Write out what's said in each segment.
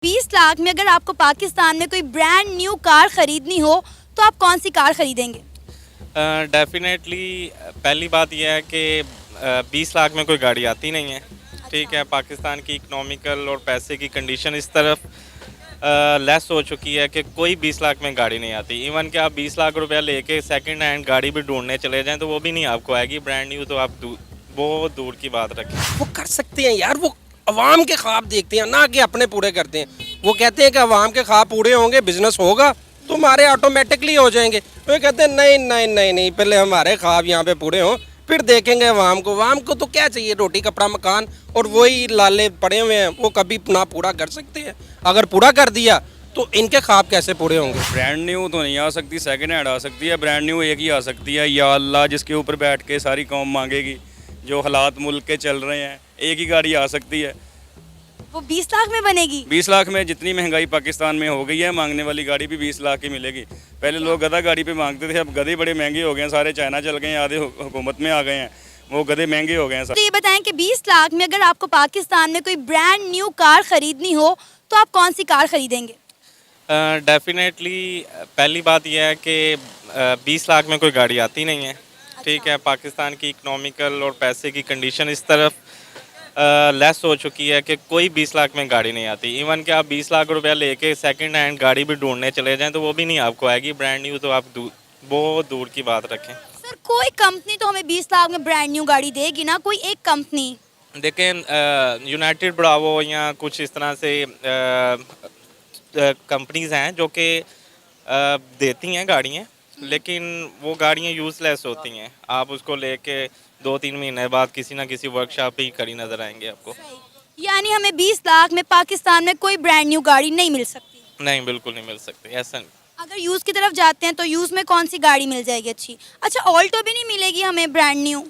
20 लाख में अगर आपको पाकिस्तान में कोई ब्रांड न्यू कार खरीदनी हो तो आप कौन सी कार खरीदेंगे? डेफिनेटली पहली बात यह है कि 20 लाख में कोई गाड़ी आती नहीं है। ठीक है, पाकिस्तान की इकोनॉमिकल और पैसे की कंडीशन इस तरफ लेस हो चुकी है कि कोई 20 लाख में गाड़ी नहीं आती। इवन कि आप 20 लाख रुपया लेके सेकंड हैंड गाड़ी भी ढूंढने चले जाएं तो वो भी नहीं आपको आएगी। ब्रांड न्यू तो आप बहुत दूर की बात रखें। वो कर सकते हैं यार, वो अवाम के ख्वाब देखते हैं ना कि अपने पूरे करते हैं। वो कहते हैं कि अवाम के ख्वाब पूरे होंगे, बिजनेस होगा तो हमारे ऑटोमेटिकली हो जाएंगे। वो कहते हैं नहीं नहीं नहीं नहीं, पहले हमारे ख्वाब यहाँ पे पूरे हों फिर देखेंगे अवाम को। अवाम को तो क्या चाहिए, रोटी कपड़ा मकान, और वही लाले पड़े हुए हैं, वो कभी ना पूरा कर सकते हैं। अगर पूरा कर दिया तो इनके ख्वाब कैसे पूरे होंगे। ब्रांड न्यू तो नहीं आ सकती, सेकंड हैंड आ सकती है। ब्रांड न्यू एक ही आ सकती है, या अल्लाह जिसके ऊपर बैठ के सारी कौम मांगेगी। जो हालात मुल्क के चल रहे हैं, एक ही गाड़ी आ सकती है। वो 20 लाख में बनेगी? 20 लाख में जितनी महंगाई पाकिस्तान में हो गई है, मांगने वाली गाड़ी भी 20 लाख की मिलेगी। पहले लोग गधा गाड़ी पे मांगते थे, अब गधे बड़े महंगे हो गए हैं। सारे चाइना चल गए हैं, आधे हुकूमत में आ गए हैं, वो गधे महंगे हो गए हैं। तो ये बताएं कि 20 लाख में अगर आपको पाकिस्तान में कोई ब्रांड न्यू कार खरीदनी हो तो आप कौन सी कार खरीदेंगे? डेफिनेटली पहली बात यह है कि 20 लाख में कोई गाड़ी आती नहीं है। ठीक है, पाकिस्तान की इकोनॉमिकल और पैसे की कंडीशन इस तरफ लेस हो चुकी है कि कोई 20 लाख में गाड़ी नहीं आती। इवन कि आप 20 लाख रुपया लेके सेकंड हैंड गाड़ी भी ढूंढने चले जाएं तो वो भी नहीं आपको आएगी। ब्रांड न्यू तो आप बहुत दूर की बात रखें। सर कोई कंपनी तो हमें 20 लाख में ब्रांड न्यू गाड़ी देगी ना, कोई एक कंपनी। देखें, यूनाइटेड ब्रावो या कुछ इस तरह से कंपनीज हैं जो कि देती हैं गाड़ियाँ, लेकिन वो गाड़ियाँ यूज़लेस होती हैं। आप उसको लेके 2-3 महीने बाद किसी ना किसी वर्कशॉप पे ही खड़ी नज़र आएंगे आपको। यानी हमें 20 लाख में पाकिस्तान में कोई ब्रांड न्यू गाड़ी नहीं मिल सकती? नहीं, बिल्कुल नहीं मिल सकती, ऐसा नहीं। अगर यूज़ की तरफ जाते हैं तो यूज़ में कौन सी गाड़ी मिल जाएगी अच्छी? अच्छा, ऑल्टो भी नहीं मिलेगी हमें ब्रांड न्यू?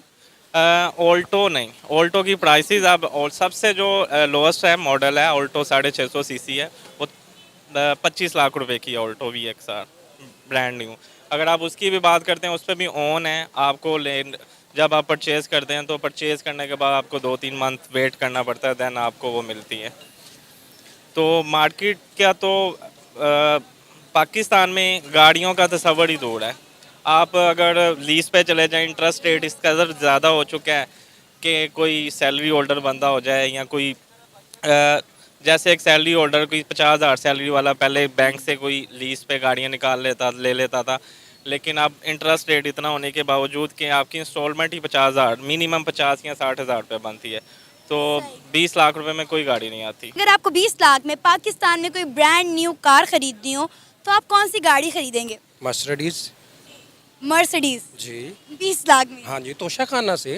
ऑल्टो नहीं, ऑल्टो की प्राइसेस अब, और सबसे जो लोएस्ट है मॉडल है ऑल्टो 650 सीसी है, वो 25 लाख रुपए की है ऑल्टो VXR ब्रांड न्यू। अगर आप उसकी भी बात करते हैं, उस पर भी ऑन है। आपको जब आप परचेज़ करते हैं तो परचेज़ करने के बाद आपको 2-3 मंथ वेट करना पड़ता है, दैन आपको वो मिलती है। तो मार्केट क्या तो पाकिस्तान में गाड़ियों का तस्वर ही दूर है। आप अगर लीज पे चले जाएं, इंटरेस्ट रेट इस कदर ज़्यादा हो चुका है कि कोई सैलरी होल्डर बंदा हो जाए या कोई जैसे एक सैलरी होल्डर, कोई 50,000 सैलरी वाला पहले बैंक से कोई लीज पे गाड़ियाँ ले लेता था, लेकिन अब इंटरेस्ट रेट इतना होने के बावजूद कि आपकी इंस्टॉलमेंट ही 50,000, मिनिमम 50 या 60,000 रुपये बनती है, तो 20 लाख रुपए में कोई गाड़ी नहीं आती। अगर आपको 20 लाख में पाकिस्तान में कोई ब्रांड न्यू कार खरीदनी हो तो आप कौन सी गाड़ी खरीदेंगे? Mercedes Mercedes? जी। 20 लाख में? हाँ जी, तोशा खाना से।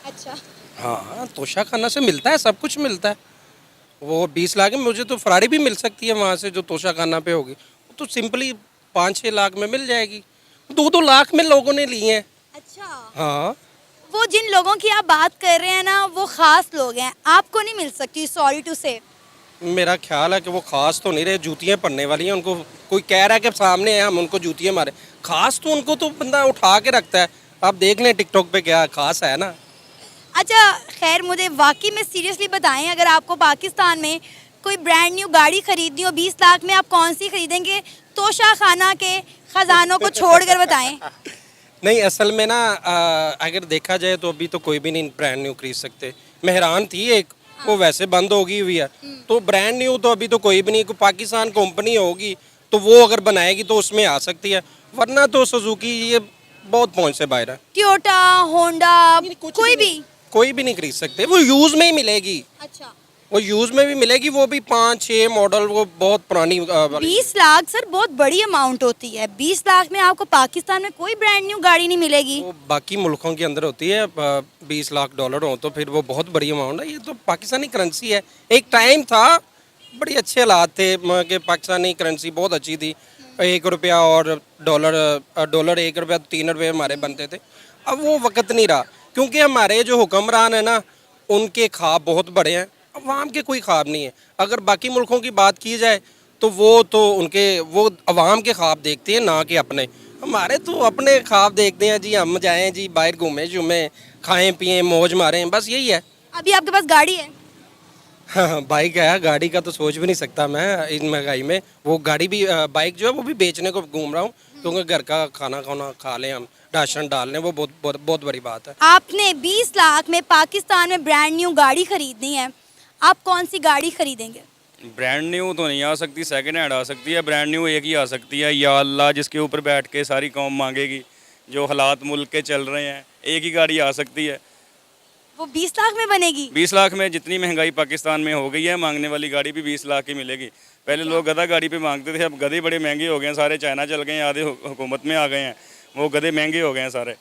अच्छा। हाँ, तोशा खाना से मिलता है, सब कुछ मिलता है। वो 20 लाख में मुझे तो फरारी भी मिल सकती है वहाँ से, जो तोशा खाना पे होगी। वो तो सिंपली 5-6 लाख में मिल जाएगी। 2-2 लाख में लोगों ने लिए हैं। अच्छा, हाँ, वो जिन लोगों की आप बात कर रहे हैं ना, वो खास लोग हैं, आपको नहीं मिल सकती, सॉरी टू से। मेरा ख्याल है कि वो खास तो नहीं रहे, जूतियाँ पड़ने वाली हैं उनको। कोई कह रहा है कि सामने है, हम उनको जूतियाँ मारे। खास तो उनको तो बंदा उठा के रखता है। आप देख लें टिकटॉक पे, क्या खास है ना। अच्छा, खैर मुझे वाकई में सीरियसली बताएं, अगर आपको पाकिस्तान में कोई ब्रांड न्यू गाड़ी खरीदनी हो 20 लाख में, आप कौन सी खरीदेंगे? तोशा खाना के खजानों को छोड़कर बताएं। नहीं, असल में ना अगर देखा जाए तो अभी तो कोई भी नहीं ब्रांड न्यू खरीद सकते। मेहरान थी एक, वो वैसे बंद होगी हुई है, तो ब्रांड न्यू तो अभी तो कोई भी नहीं। कोई पाकिस्तान कंपनी होगी तो वो अगर बनाएगी तो उसमें आ सकती है, वरना तो सुजुकी ये बहुत पहुंच से बाहर है। टोयोटा, होंडा, कोई भी नहीं खरीद सकते। वो यूज में ही मिलेगी। अच्छा, वो यूज में भी मिलेगी, वो भी 5-6 मॉडल, वो बहुत पुरानी 20 लाख सर बहुत बड़ी अमाउंट होती है। 20 लाख में आपको पाकिस्तान में कोई ब्रांड न्यू गाड़ी नहीं मिलेगी। वो बाकी मुल्कों के अंदर होती है। 20 लाख डॉलर हो तो फिर वो बहुत बड़ी अमाउंट है। ये तो पाकिस्तानी करेंसी है। एक टाइम था, बड़ी अच्छे हालात थे कि पाकिस्तानी करेंसी बहुत अच्छी थी। 1 रुपया और डॉलर 1 रुपया तो 3 रुपये हमारे बनते थे। अब वो वक्त नहीं रहा, क्योंकि हमारे जो हुक्मरान है ना, उनके ख्वाब बहुत बड़े हैं, अवाम के कोई ख्वाब नहीं है। अगर बाकी मुल्कों की बात की जाए तो वो अवाम के ख्वाब देखते हैं, ना कि अपने। हमारे तो अपने ख्वाब देखते हैं जी, हम जाएं जी बाहर घूमें, खाएं पिएं, मौज मारें, बस यही है। अभी आपके पास गाड़ी है? हाँ, बाइक है, गाड़ी का तो सोच भी नहीं सकता मैं इन महंगाई में। वो गाड़ी भी बाइक जो है वो भी बेचने को घूम रहा हूँ, क्योंकि घर का खाना खाना खा लें हम, राशन डाल लें, वो बहुत बहुत बहुत बड़ी बात है। आपने 20 लाख में पाकिस्तान में ब्रांड न्यू गाड़ी खरीदनी है, आप कौन सी गाड़ी खरीदेंगे? ब्रांड न्यू तो नहीं आ सकती, सेकंड हैंड आ सकती है। ब्रांड न्यू एक ही आ सकती है, या अल्लाह जिसके ऊपर बैठ के सारी कौम मांगेगी। जो हालात मुल्क के चल रहे हैं, एक ही गाड़ी आ सकती है। वो 20 लाख में बनेगी? 20 लाख में जितनी महंगाई पाकिस्तान में हो गई है, मांगने वाली गाड़ी भी 20 लाख की मिलेगी। पहले लोग गधा गाड़ी पे मांगते थे, अब गधे बड़े महंगे हो गए हैं, सारे चाइना चल गए हैं, आधे हुकूमत में आ गए हैं, वो गधे महंगे हो गए हैं सारे।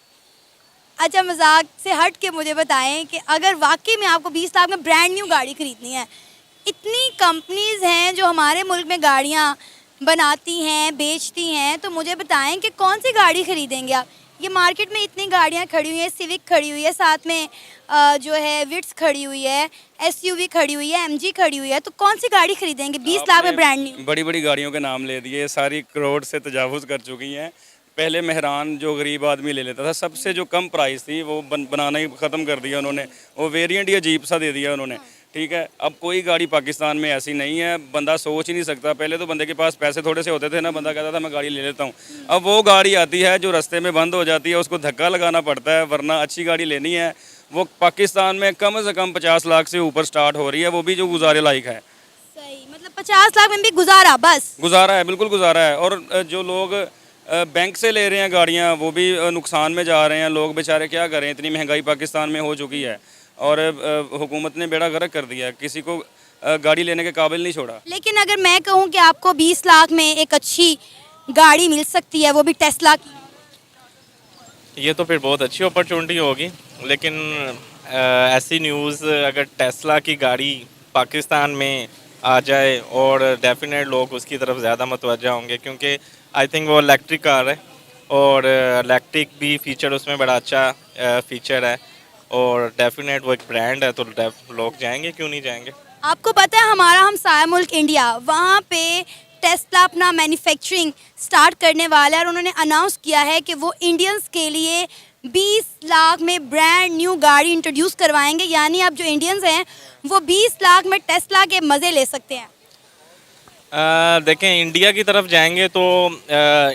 अच्छा, मजाक से हट के मुझे बताएं कि अगर वाकई में आपको 20 लाख में ब्रांड न्यू गाड़ी खरीदनी है, इतनी कंपनीज हैं जो हमारे मुल्क में गाड़ियाँ बनाती हैं, बेचती हैं, तो मुझे बताएं कि कौन सी गाड़ी खरीदेंगे आप? ये मार्केट में इतनी गाड़ियाँ खड़ी हुई हैं, सिविक खड़ी हुई है, साथ में जो है विट्स खड़ी हुई है, एसयूवी खड़ी हुई है, एमजी खड़ी हुई है, तो कौन सी गाड़ी खरीदेंगे 20 लाख में ब्रांड न्यू? बड़ी बड़ी गाड़ियों के नाम ले दिए, सारी करोड़ से तजावुज़ कर चुकी हैं। पहले मेहरान जो गरीब आदमी ले लेता था, सबसे जो कम प्राइस थी वो बनाना ही ख़त्म कर दिया उन्होंने। वो वेरिएंट ही अजीब सा दे दिया उन्होंने, ठीक है। अब कोई गाड़ी पाकिस्तान में ऐसी नहीं है, बंदा सोच ही नहीं सकता। पहले तो बंदे के पास पैसे थोड़े से होते थे ना, बंदा कहता था मैं गाड़ी ले लेता हूँ। अब वो गाड़ी आती है जो रास्ते में बंद हो जाती है, उसको धक्का लगाना पड़ता है, वरना अच्छी गाड़ी लेनी है वो पाकिस्तान में कम से कम 50 लाख से ऊपर स्टार्ट हो रही है, वो भी जो गुजारे लायक है। सही, मतलब 50 लाख में भी गुजारा, बस गुजारा है, बिल्कुल गुजारा है। और जो लोग बैंक से ले रहे हैं गाड़ियाँ, वो भी नुकसान में जा रहे हैं। लोग बेचारे क्या करें, इतनी महंगाई पाकिस्तान में हो चुकी है और हुकूमत ने बेड़ा गर्क कर दिया है, किसी को गाड़ी लेने के काबिल नहीं छोड़ा। लेकिन अगर मैं कहूँ कि आपको 20 लाख में एक अच्छी गाड़ी मिल सकती है, वो भी टेस्ला की, ये तो फिर बहुत अच्छी अपॉर्चुनिटी होगी। लेकिन ऐसी न्यूज़ अगर टेस्ला की गाड़ी पाकिस्तान में आ जाए और डेफिनेट लोग उसकी तरफ ज़्यादा मुतवज्जा होंगे, क्योंकि आई थिंक वो इलेक्ट्रिक कार है और इलेक्ट्रिक भी फीचर उसमें बड़ा अच्छा फीचर है और डेफिनेट वो एक ब्रांड है, तो लोग जाएंगे, क्यों नहीं जाएंगे। आपको पता है हमारा हमसाया मुल्क इंडिया, वहाँ पे टेस्ला अपना मैन्युफैक्चरिंग स्टार्ट करने वाला है और उन्होंने अनाउंस किया है कि वो इंडियंस के लिए 20 लाख में ब्रांड न्यू गाड़ी इंट्रोड्यूस करवाएंगे। यानी अब जो इंडियंस हैं वो 20 लाख में टेस्ला के मज़े ले सकते हैं। देखें, इंडिया की तरफ जाएंगे तो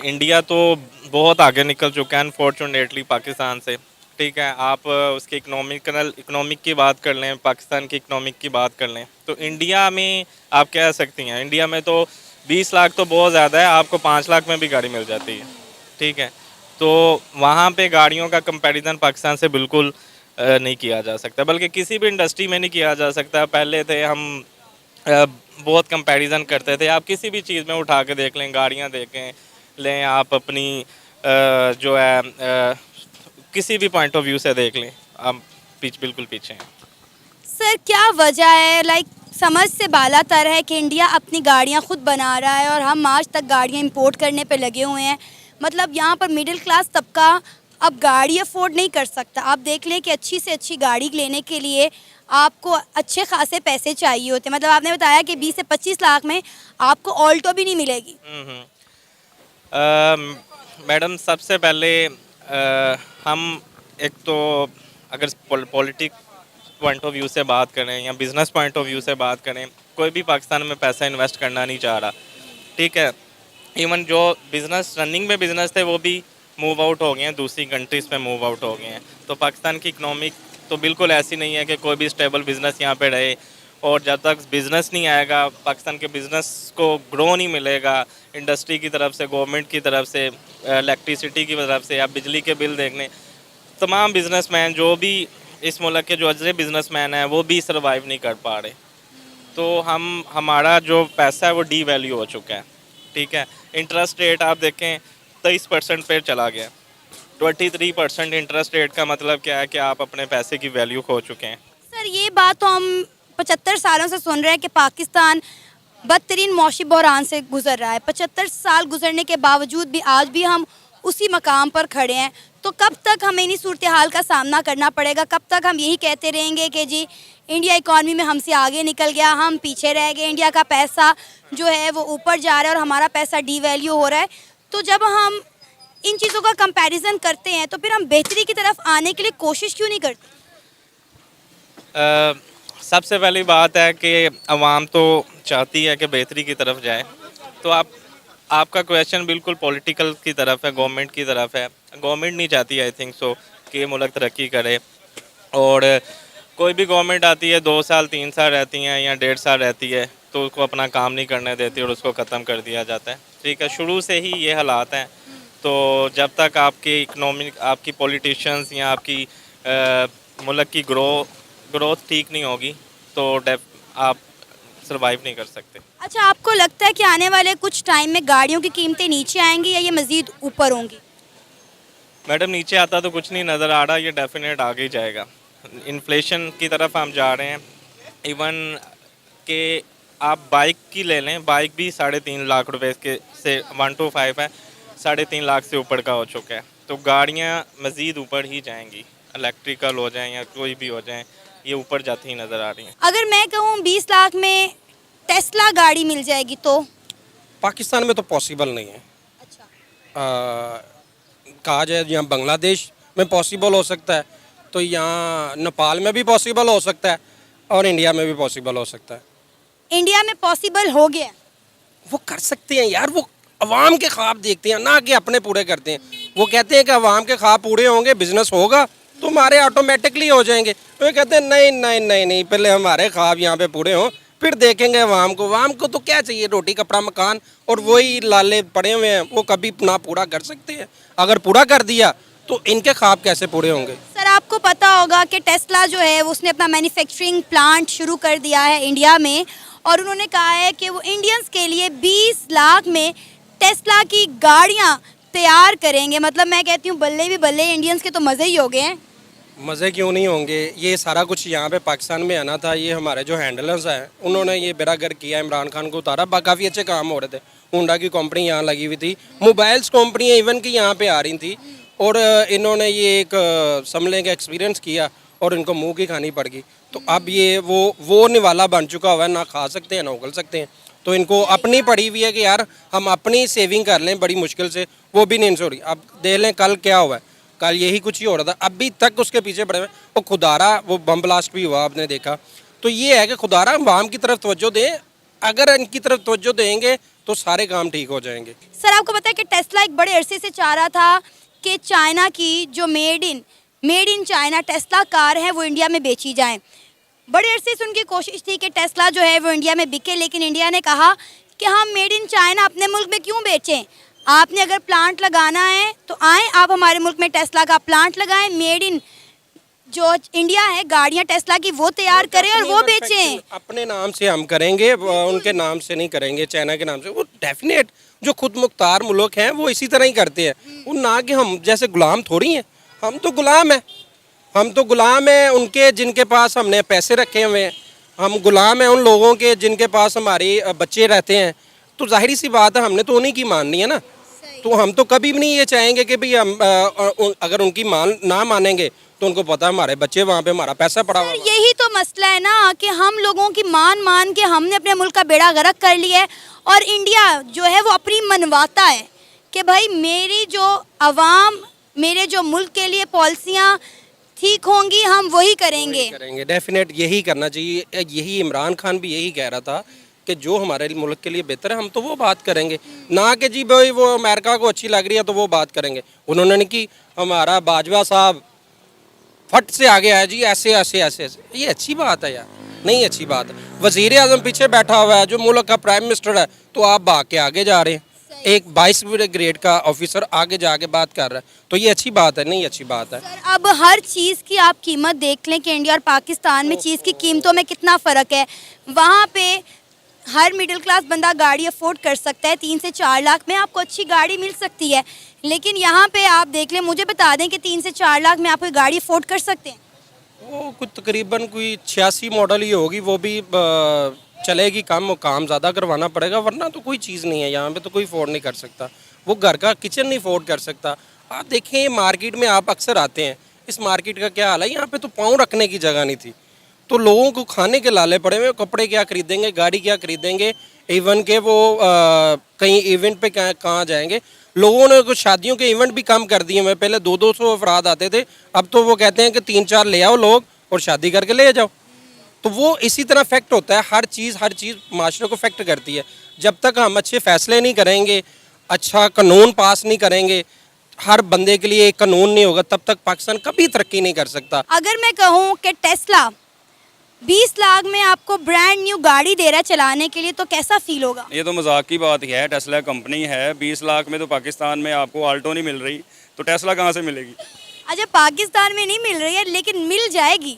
इंडिया तो बहुत आगे निकल चुका है अनफॉर्चुनेटली पाकिस्तान से, ठीक है। आप उसके इकोनॉमिक की बात कर लें, पाकिस्तान की इकोनॉमिक की बात कर लें, तो इंडिया में आप कह सकती हैं, इंडिया में तो 20 लाख तो बहुत ज़्यादा है, आपको 5 लाख में भी गाड़ी मिल जाती है, ठीक है। तो वहाँ पे गाड़ियों का कंपैरिजन पाकिस्तान से बिल्कुल नहीं किया जा सकता, बल्कि किसी भी इंडस्ट्री में नहीं किया जा सकता। पहले थे हम बहुत कंपैरिजन करते थे, आप किसी भी चीज़ में उठा के देख लें, गाड़ियाँ देखें लें, आप अपनी जो है किसी भी पॉइंट ऑफ व्यू से देख लें, आप बिल्कुल पीछे हैं। सर, क्या वजह है, लाइक समझ से बालातर है कि इंडिया अपनी गाड़ियाँ खुद बना रहा है और हम आज तक गाड़ियाँ इंपोर्ट करने पे लगे हुए हैं। मतलब यहाँ पर मिडिल क्लास तबका अब गाड़ी अफोर्ड नहीं कर सकता। आप देख लें कि अच्छी से अच्छी गाड़ी लेने के लिए आपको अच्छे खासे पैसे चाहिए होते हैं। मतलब आपने बताया कि 20 से 25 लाख में आपको ऑल्टो भी नहीं मिलेगी। मैडम, सबसे पहले हम एक तो अगर पॉलिटिक पॉइंट ऑफ व्यू से बात करें या बिज़नेस पॉइंट ऑफ व्यू से बात करें, कोई भी पाकिस्तान में पैसा इन्वेस्ट करना नहीं चाह रहा, ठीक है। इवन जो बिज़नेस रनिंग में बिज़नेस थे वो भी मूव आउट हो गए हैं, दूसरी कंट्रीज़ में मूव आउट हो गए हैं। तो पाकिस्तान की इकनॉमिक तो बिल्कुल ऐसी नहीं है कि कोई भी स्टेबल बिज़नेस यहाँ पे रहे, और जब तक बिज़नेस नहीं आएगा, पाकिस्तान के बिज़नेस को ग्रो नहीं मिलेगा, इंडस्ट्री की तरफ से, गवर्नमेंट की तरफ से, इलेक्ट्रिसिटी की तरफ से, आप बिजली के बिल देख लें, तमाम बिजनेसमैन जो भी इस मुल्क के जो अजरे बिजनेसमैन हैं वो भी सर्वाइव नहीं कर पा रहे। तो हमारा जो पैसा है वो डी वैल्यू हो चुका है, ठीक है। इंटरेस्ट रेट आप देखें 23% पे चला गया। 23% इंटरेस्ट रेट का मतलब क्या है कि आप अपने पैसे की वैल्यू खो चुके हैं। सर, ये बात तो हम 75 सालों से सुन रहे हैं कि पाकिस्तान बदतरीन मौशी बहरान से गुजर रहा है। 75 साल गुजरने के बावजूद भी आज भी हम उसी मकाम पर खड़े हैं। तो कब तक हमें इन्हीं सूरत हाल का सामना करना पड़ेगा? कब तक हम यही कहते रहेंगे कि जी इंडिया इकॉनमी में हमसे आगे निकल गया, हम पीछे रह गए, इंडिया का पैसा जो है वो ऊपर जा रहा है और हमारा पैसा डीवैल्यू हो रहा है? तो जब हम इन चीज़ों का कंपैरिजन करते हैं तो फिर हम बेहतरी की तरफ आने के लिए कोशिश क्यों नहीं करते? सबसे पहली बात है कि आवाम तो चाहती है कि बेहतरी की तरफ जाए, तो आपका क्वेश्चन बिल्कुल पॉलिटिकल की तरफ है, गवर्नमेंट की तरफ है। गवर्नमेंट नहीं चाहती आई थिंक सो कि ये मुल्क तरक्की करे, और कोई भी गवर्नमेंट आती है 2 साल 3 साल रहती हैं या 1.5 साल रहती है तो उसको अपना काम नहीं करने देती और उसको ख़त्म कर दिया जाता है। ठीक है, शुरू से ही ये हालात हैं। तो जब तक आपकी इकनॉमिक, आपकी पॉलिटिशियंस या आपकी मुल्क की ग्रोथ ठीक नहीं होगी तो आप सरवाइव नहीं कर सकते। अच्छा, आपको लगता है कि आने वाले कुछ टाइम में गाड़ियों की कीमतें नीचे आएंगी या ये मज़ीद ऊपर होंगी? मैडम, नीचे आता तो कुछ नहीं नज़र आ रहा, ये डेफिनेट आगे ही जाएगा। इन्फ्लेशन की तरफ हम जा रहे हैं। इवन कि आप बाइक की ले लें, बाइक भी 3.5 लाख रुपए के से 125 है, 3.5 लाख से ऊपर का हो चुका है। तो गाड़ियाँ मज़ीद ऊपर ही जाएंगी, इलेक्ट्रिकल हो जाएं या कोई भी हो जाएं, ये ऊपर जाती ही नज़र आ रही हैं। अगर मैं कहूँ 20 लाख में टेस्ला गाड़ी मिल जाएगी तो? पाकिस्तान में तो पॉसिबल नहीं है। अच्छा, कहा जाए यहाँ बांग्लादेश में पॉसिबल हो सकता है, तो यहाँ नेपाल में भी पॉसिबल हो सकता है और इंडिया में भी पॉसिबल हो सकता है। इंडिया में पॉसिबल हो गया। वो कर सकते हैं यार, वो अवाम के ख्वाब देखते हैं ना कि अपने पूरे करते हैं। वो कहते हैं कि अवाम के ख्वाब पूरे होंगे, बिजनेस होगा तो हमारे ऑटोमेटिकली हो जाएंगे। वो कहते हैं नहीं नहीं नहीं नहीं, पहले हमारे ख्वाब यहाँ पे पूरे हों फिर देखेंगे अवाम को। अवाम को तो क्या चाहिए, रोटी कपड़ा मकान, और वही लाले पड़े हुए हैं, वो कभी ना पूरा कर सकते हैं। अगर पूरा कर दिया तो इनके ख्वाब कैसे पूरे होंगे। सर, आपको पता होगा कि टेस्ला जो है उसने अपना मैन्युफैक्चरिंग प्लांट शुरू कर दिया है इंडिया में, और उन्होंने कहा है कि वो इंडियंस के लिए 20 लाख में टेस्ला की गाड़ियां तैयार करेंगे। मतलब मैं कहती हूँ बल्ले भी बल्ले, इंडियंस के तो मज़े ही हो गए हैं। मज़े क्यों नहीं होंगे, ये सारा कुछ यहाँ पे पाकिस्तान में आना था। ये हमारे जो हैंडलर्स हैं उन्होंने ये बेरागर किया, इमरान खान को उतारा। काफ़ी अच्छे काम हो रहे थे। होंडा की कंपनी यहाँ लगी हुई थी, मोबाइल्स कंपनियाँ इवन की यहाँ पे आ रही थी, और इन्होंने ये एक समझ का एक्सपीरियंस किया और इनको मुंह की खानी पड़ गई। तो अब ये वो निवाला बन चुका हुआ है, ना खा सकते हैं ना उगल सकते हैं। तो इनको अपनी पड़ी हुई है कि यार हम अपनी सेविंग कर लें बड़ी मुश्किल से, वो भी नहीं हो रही। अब देख लें कल क्या हुआ है, कल यही कुछ ही हो रहा था, अभी तक उसके पीछे पड़े हुए। वो खुदारा वो बम ब्लास्ट भी हुआ, आपने देखा। तो ये है कि खुदारा अवाम की तरफ तवज्जो दें। अगर इनकी तरफ तवज्जो देंगे तो सारे काम ठीक हो जाएंगे। सर, आपको पता है कि टेस्ला एक बड़े अरसे से चाह रहा था कि चाइना की जो made in China Tesla car है वो इंडिया में बेची जाए। बड़े अरसे से उनकी कोशिश थी कि टेस्ला जो है वो इंडिया में बिके, लेकिन इंडिया ने कहा कि हम मेड इन चाइना अपने मुल्क में क्यों बेचें। आपने अगर प्लांट लगाना है तो आएँ आप हमारे मुल्क में टेस्ला का प्लांट लगाएं, मेड इन जो इंडिया है गाड़ियां टेस्ला की वो तैयार करें और वो बेचें। अपने नाम से हम करेंगे, उनके नाम से नहीं करेंगे, चाइना के नाम से। वो डेफिनेट जो खुद मुख्तार मुल्क हैं वो इसी तरह ही करते हैं। वो ना कि हम जैसे गुलाम थोड़ी हैं, हम तो गुलाम हैं। हम तो गुलाम हैं उनके जिनके पास हमने पैसे रखे हुए हैं। हम गुलाम हैं उन लोगों के जिनके पास हमारे बच्चे रहते हैं। तो जाहिर सी बात है हमने तो उन्हीं की माननी है ना। तो हम तो कभी भी नहीं ये चाहेंगे कि भाई हम अगर उनकी ना मानेंगे तो उनको पता है हमारे बच्चे वहाँ पे, हमारा पैसा पड़ा हुआ है। यही तो मसला है ना कि हम लोगों की मान के हमने अपने मुल्क का बेड़ा गर्क कर लिया है, और इंडिया जो है वो अपनी मनवाता है कि भाई मेरी जो अवाम, मेरे जो मुल्क के लिए पॉलिसियाँ ठीक होंगी हम वही करेंगे। डेफिनेट यही करना चाहिए। यही इमरान खान भी यही कह रहा था कि जो हमारे मुल्क के लिए बेहतर है हम तो वो बात करेंगे, ना कि जी भाई वो अमेरिका को अच्छी लग रही है तो वो बात करेंगे। उन्होंने नहीं की। हमारा बाजवा साहब फट से आगे आया जी, ऐसे ऐसे ऐसे ऐसे। ये अच्छी बात है यार? नहीं अच्छी बात है। वज़ीर आज़म पीछे बैठा हुआ है जो मुल्क का प्राइम मिनिस्टर है, तो आप भाग के आगे जा रहे हैं। एक 22 ग्रेड का ऑफिसर आगे जाके बात कर रहा है, तो ये अच्छी बात है? नहीं अच्छी बात है। सर, अब हर चीज़ की आप कीमत देख लें कि इंडिया और पाकिस्तान में चीज़ की कीमतों में कितना फ़र्क है। वहाँ पे हर मिडिल क्लास बंदा गाड़ी अफोर्ड कर सकता है, 3 से 4 लाख में आपको अच्छी गाड़ी मिल सकती है। लेकिन यहाँ पे आप देख लें, मुझे बता दें कि 3 से 4 लाख में आप कोई गाड़ी अफोर्ड कर सकते हैं? वो कुछ तकरीबन कोई 86 मॉडल ही होगी, वो भी चलेगी कम, काम ज़्यादा करवाना पड़ेगा, वरना तो कोई चीज़ नहीं है यहाँ पे। तो कोई अफोर्ड नहीं कर सकता, वो घर का किचन नहीं अफोर्ड कर सकता। आप देखें मार्केट में आप अक्सर आते हैं, इस मार्केट का क्या हाल है, यहाँ पे तो पाँव रखने की जगह नहीं थी। तो लोगों को खाने के लाले पड़े हुए, कपड़े क्या खरीदेंगे, गाड़ी क्या खरीदेंगे, इवन के वो कहीं इवेंट पे कहाँ जाएंगे। लोगों ने कुछ शादियों के इवेंट भी कम कर दिए हुए। पहले 200-200 अफराद आते थे, अब तो वो कहते हैं कि 3-4 ले आओ लोग और शादी करके ले जाओ। तो वो इसी तरह इफेक्ट होता है, हर चीज़ माशरे को इफेक्ट करती है। जब तक हम अच्छे फैसले नहीं करेंगे, अच्छा कानून पास नहीं करेंगे, हर बंदे के लिए एक कानून नहीं होगा, तब तक पाकिस्तान कभी तरक्की नहीं कर सकता। अगर मैं कहूँ कि टेस्ला 20 लाख में आपको ब्रांड न्यू गाड़ी दे रहा है चलाने के लिए, तो कैसा फील होगा? ये तो मजाक की बात ही है। टेस्ला कंपनी है, 20 लाख में तो पाकिस्तान में आपको आल्टो नहीं मिल रही, तो टेस्ला कहाँ से मिलेगी? अच्छा, पाकिस्तान में नहीं मिल रही है लेकिन मिल जाएगी।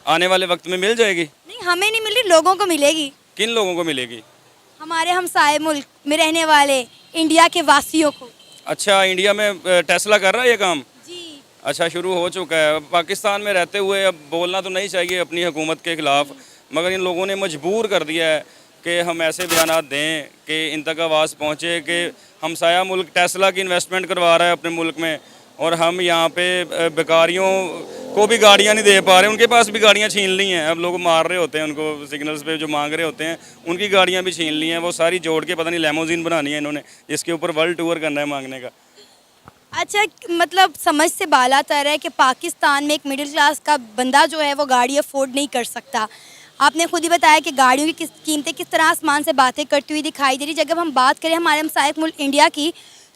आने वाले वक्त में मिल जाएगी। नहीं, हमें नहीं मिल रही, लोगों को मिलेगी। किन लोगों को मिलेगी? हमारे हमसाए मुल्क में रहने वाले इंडिया के वासियों को। अच्छा, इंडिया में टेस्ला कर रहा है ये काम? जी। अच्छा, शुरू हो चुका है। पाकिस्तान में रहते हुए अब बोलना तो नहीं चाहिए अपनी हुकूमत के ख़िलाफ़, मगर इन लोगों ने मजबूर कर दिया है कि हम ऐसे बयान दें कि इन तक आवाज़ पहुँचे कि हमसाया मुल्क टेस्ला की इन्वेस्टमेंट करवा रहा है अपने मुल्क में, और हम यहाँ पे बेकारियों को भी गाड़ियाँ नहीं दे पा रहे। उनके पास भी गाड़ियाँ छीन ली हैं, अब लोग मार रहे होते हैं उनको सिग्नल्स पे, जो मांग रहे होते हैं उनकी गाड़ियाँ भी छीन ली हैं। वो सारी जोड़ के पता नहीं लेमोजीन बनानी है इन्होंने, जिसके ऊपर वर्ल्ड टूर करना है मांगने का। अच्छा, मतलब समझ से बालातर है कि पाकिस्तान में एक मिडिल क्लास का बंदा जो है वो गाड़ी अफोर्ड नहीं कर सकता। आपने खुद ही बताया कि गाड़ियों की कीमतें किस तरह आसमान से बातें करती हुई दिखाई दे रही। जब हम बात करें हमारे हमसायक मुल्क इंडिया की,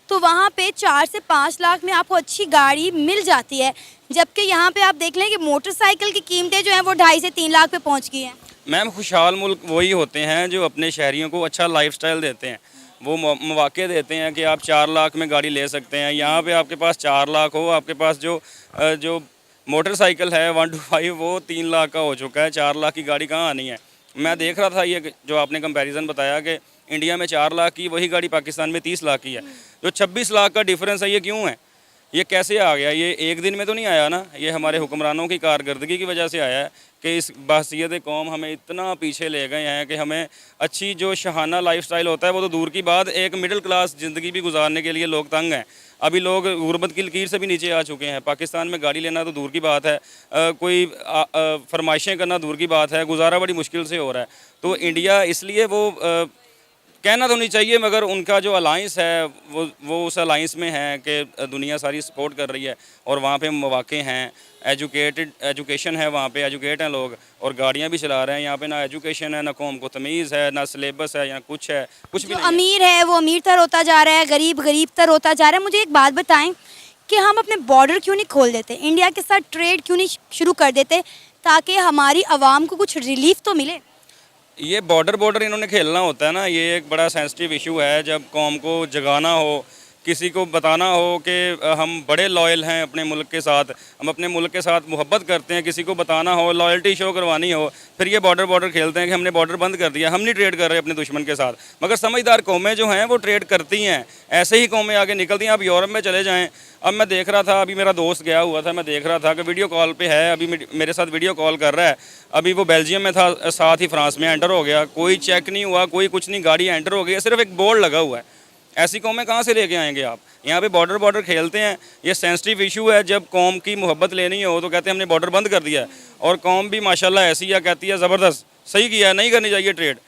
तो वहाँ पे 4 से 5 लाख में आपको अच्छी गाड़ी मिल जाती है, जबकि यहाँ पे आप देख लें कि मोटरसाइकिल की कीमतें जो हैं वो 2.5 से 3 लाख पे पहुँच गई हैं। मैम, खुशहाल मुल्क वही होते हैं जो अपने शहरियों को अच्छा लाइफस्टाइल देते हैं, वो मौके देते हैं कि आप 4 लाख में गाड़ी ले सकते हैं। यहाँ पे आपके पास 4 लाख हो, आपके पास जो मोटरसाइकिल है 125 वो 3 लाख का हो चुका है। 4 लाख की गाड़ी कहाँ आनी है? मैं देख रहा था ये जो आपने कंपैरिजन बताया कि इंडिया में 4 लाख की वही गाड़ी पाकिस्तान में 30 लाख की है। जो 26 लाख का डिफरेंस है, ये क्यों है? ये कैसे आ गया? ये एक दिन में तो नहीं आया ना, ये हमारे हुक्मरानों की कारकर्दगी की वजह से आया है कि इस बहसीयत कौम हमें इतना पीछे ले गए हैं कि हमें अच्छी जो शहाना लाइफस्टाइल होता है वो तो दूर की बात, एक मिडिल क्लास ज़िंदगी भी गुजारने के लिए लोग तंग हैं। अभी लोग गुर्बत की लकीर से भी नीचे आ चुके हैं। पाकिस्तान में गाड़ी लेना तो दूर की बात है, कोई फरमाइशें करना दूर की बात है, गुजारा बड़ी मुश्किल से हो रहा है। तो इंडिया इसलिए वो कहना तो नहीं चाहिए, मगर उनका जो अलाइंस है वो उस अलाइंस में है कि दुनिया सारी सपोर्ट कर रही है और वहाँ पे मौके हैं, एजुकेशन है, वहाँ पे एजुकेट हैं लोग और गाड़ियाँ भी चला रहे हैं। यहाँ पे ना एजुकेशन है, ना कौम को तमीज़ है, ना सिलेबस है, या कुछ है, कुछ भी जो नहीं है। अमीर है वो अमीर तर होता जा रहा है, गरीब गरीब तर होता जा रहा है। मुझे एक बात बताएं कि हम अपने बॉर्डर क्यों नहीं खोल देते, इंडिया के साथ ट्रेड क्यों नहीं शुरू कर देते, ताकि हमारी आवाम को कुछ रिलीफ तो मिले। ये बॉर्डर इन्होंने खेलना होता है ना, ये एक बड़ा सेंसिटिव इशू है। जब कौम को जगाना हो, किसी को बताना हो कि हम बड़े लॉयल हैं अपने मुल्क के साथ, हम अपने मुल्क के साथ मोहब्बत करते हैं, किसी को बताना हो, लॉयल्टी शो करवानी हो, फिर ये बॉर्डर खेलते हैं कि हमने बॉर्डर बंद कर दिया, हम नहीं ट्रेड कर रहे अपने दुश्मन के साथ। मगर समझदार कौमें जो हैं वो ट्रेड करती हैं, ऐसे ही कौमें आगे निकलती हैं। आप यूरोप में चले जाएँ, अब मैं देख रहा था, अभी मेरा दोस्त गया हुआ था, मैं देख रहा था कि वीडियो कॉल पे है, अभी मेरे साथ वीडियो कॉल कर रहा है। अभी वो बेल्जियम में था, साथ ही फ्रांस में एंटर हो गया, कोई चेक नहीं हुआ, कोई कुछ नहीं, गाड़ी एंटर हो गई, सिर्फ एक बोर्ड लगा हुआ है। ऐसी कौमें कहाँ से लेके आएंगे आप? यहाँ पे बॉर्डर खेलते हैं। ये सेंसिटिव इशू है। जब कौम की मोहब्बत लेनी हो तो कहते हैं हमने बॉर्डर बंद कर दिया है, और कौम भी माशाल्लाह ऐसी है, कहती है ज़बरदस्त, सही किया है, नहीं करनी चाहिए ट्रेड।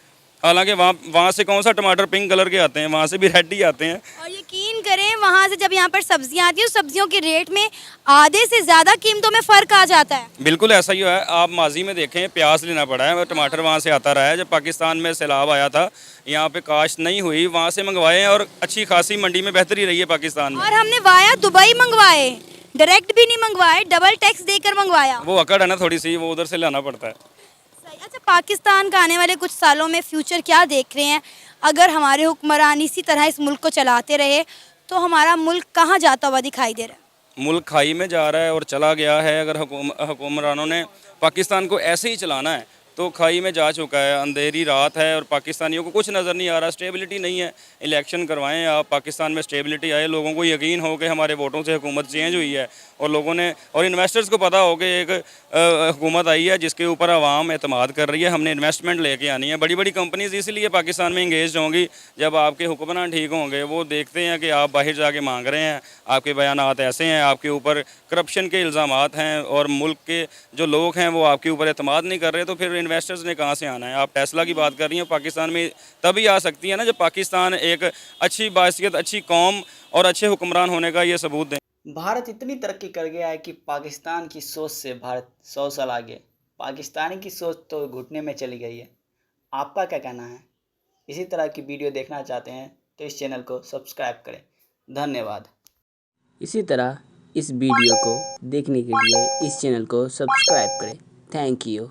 हालांकि वहाँ से कौन सा टमाटर पिंक कलर के आते हैं, वहाँ से भी रेड ही आते हैं। और यकीन करें, वहाँ से जब यहाँ पर सब्जियाँ आती हैं, सब्जियों के रेट में आधे से ज़्यादा कीमतों में फ़र्क आ जाता है। बिल्कुल ऐसा ही है। आप माजी में देखें, प्याज लेना पड़ा है, टमाटर वहाँ से आता रहा है। जब पाकिस्तान में सैलाब आया था, यहाँ पे काश्त नहीं हुई, वहाँ से मंगवाए हैं और अच्छी खासी मंडी में बेहतरी रही है पाकिस्तान में। और हमने वाया दुबई मंगवाए, डायरेक्ट भी नहीं मंगवाए, डबल टैक्स देकर मंगवाया। वो अकड़ है ना थोड़ी सी, वो उधर से लाना पड़ता है। अच्छा, पाकिस्तान का आने वाले कुछ सालों में फ्यूचर क्या देख रहे हैं? अगर हमारे हुक्मरान इसी तरह इस मुल्क को चलाते रहे तो हमारा मुल्क कहाँ जाता हुआ दिखाई दे रहा है? मुल्क खाई में जा रहा है और चला गया है। अगर हुक्मरानों ने पाकिस्तान को ऐसे ही चलाना है तो खाई में जा चुका है। अंधेरी रात है और पाकिस्तानियों को कुछ नज़र नहीं आ रहा, स्टेबिलिटी नहीं है। इलेक्शन करवाएं आप, पाकिस्तान में स्टेबिलिटी आए, लोगों को यकीन हो कि हमारे वोटों से हुकूमत चेंज हुई है, और लोगों ने और इन्वेस्टर्स को पता हो कि एक हुकूमत आई है जिसके ऊपर आवाम एतमाद कर रही है, हमने इन्वेस्टमेंट लेके आनी है। बड़ी बड़ी कंपनीज इसलिए पाकिस्तान में इंगेज होंगी जब आपके हुक्मरान ठीक होंगे। वो देखते हैं कि आप बाहर जाके मांग रहे हैं, आपके बयानात ऐसे हैं, आपके ऊपर करप्शन के इल्ज़ामात हैं, और मुल्क के जो लोग हैं वो आपके ऊपर एतमाद नहीं कर रहे, तो फिर इन्वेस्टर्स ने कहाँ से आना है? आप टेस्ला की बात कर रही हैं, पाकिस्तान में तभी आ सकती है ना जब पाकिस्तान एक अच्छी बासियत, अच्छी कौम और अच्छे हुक्मरान होने का ये सबूत दें। भारत इतनी तरक्की कर गया है कि पाकिस्तान की सोच से भारत 100 साल आगे। पाकिस्तानी की सोच तो घुटने में चली गई है। आपका क्या कहना है? इसी तरह की वीडियो देखना चाहते हैं तो इस चैनल को सब्सक्राइब करें। धन्यवाद। इसी तरह इस वीडियो को देखने के लिए इस चैनल को सब्सक्राइब करें। Thank you.